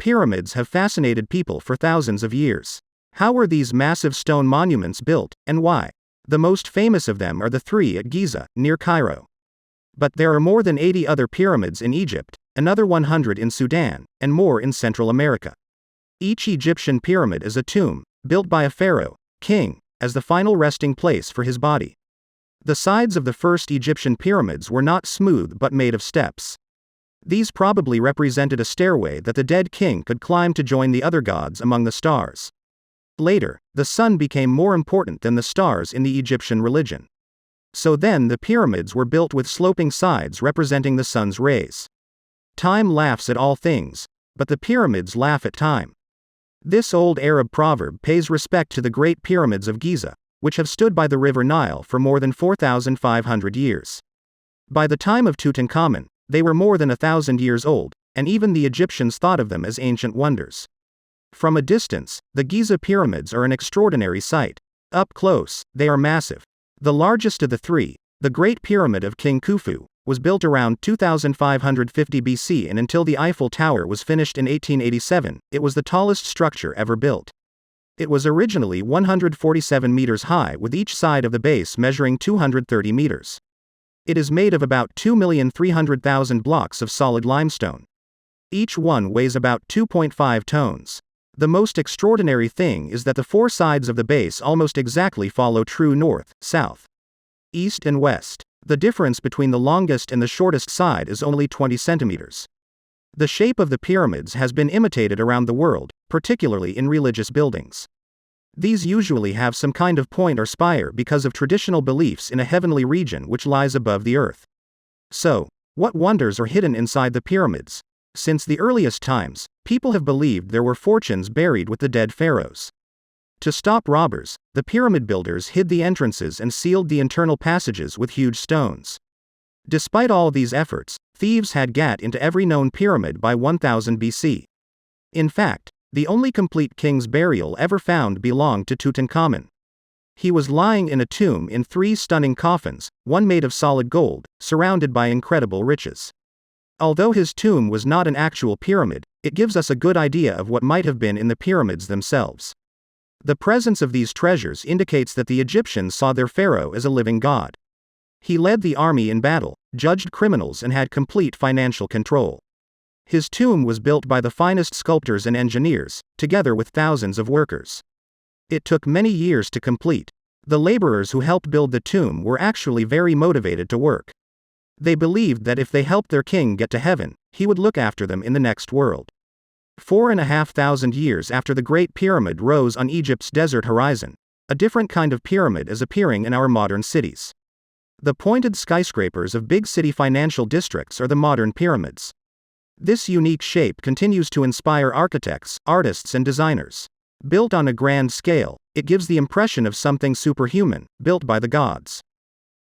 pyramids have fascinated people for thousands of years. How were these massive stone monuments built, and why? The most famous of them are the three at Giza, near Cairo. But there are more than 80 other pyramids in Egypt, another 100 in Sudan, and more in Central America. Each Egyptian pyramid is a tomb, built by a pharaoh, king, as the final resting place for his body. The sides of the first Egyptian pyramids were not smooth but made of steps. These probably represented a stairway that the dead king could climb to join the other gods among the stars. Later, the sun became more important than the stars in the Egyptian religion. So then the pyramids were built with sloping sides representing the sun's rays. Time laughs at all things, but the pyramids laugh at time. This old Arab proverb pays respect to the great pyramids of Giza, which have stood by the river Nile for more than 4,500 years. By the time of Tutankhamun, they were more than 1,000 years old, and even the Egyptians thought of them as ancient wonders. From a distance, the Giza pyramids are an extraordinary sight. Up close, they are massive. The largest of the three, the Great Pyramid of King Khufu, was built around 2550 BC, and until the Eiffel Tower was finished in 1887, it was the tallest structure ever built. It was originally 147 meters high, with each side of the base measuring 230 meters. It is made of about 2,300,000 blocks of solid limestone. Each one weighs about 2.5 tons. The most extraordinary thing is that the four sides of the base almost exactly follow true north, south, east and west. The difference between the longest and the shortest side is only 20 centimeters. The shape of the pyramids has been imitated around the world, particularly in religious buildings. These usually have some kind of point or spire because of traditional beliefs in a heavenly region which lies above the earth. So, what wonders are hidden inside the pyramids? Since the earliest times, people have believed there were fortunes buried with the dead pharaohs. To stop robbers, the pyramid builders hid the entrances and sealed the internal passages with huge stones. Despite all these efforts, thieves had got into every known pyramid by 1000 BC. In fact, the only complete king's burial ever found belonged to Tutankhamun. He was lying in a tomb in 3 stunning coffins, one made of solid gold, surrounded by incredible riches. Although his tomb was not an actual pyramid, it gives us a good idea of what might have been in the pyramids themselves. The presence of these treasures indicates that the Egyptians saw their pharaoh as a living god. He led the army in battle, judged criminals, and had complete financial control. His tomb was built by the finest sculptors and engineers, together with thousands of workers. It took many years to complete. The laborers who helped build the tomb were actually very motivated to work. They believed that if they helped their king get to heaven, he would look after them in the next world. 4,500 years after the Great Pyramid rose on Egypt's desert horizon, a different kind of pyramid is appearing in our modern cities. The pointed skyscrapers of big city financial districts are the modern pyramids. This unique shape continues to inspire architects, artists, and designers. Built on a grand scale, it gives the impression of something superhuman, built by the gods.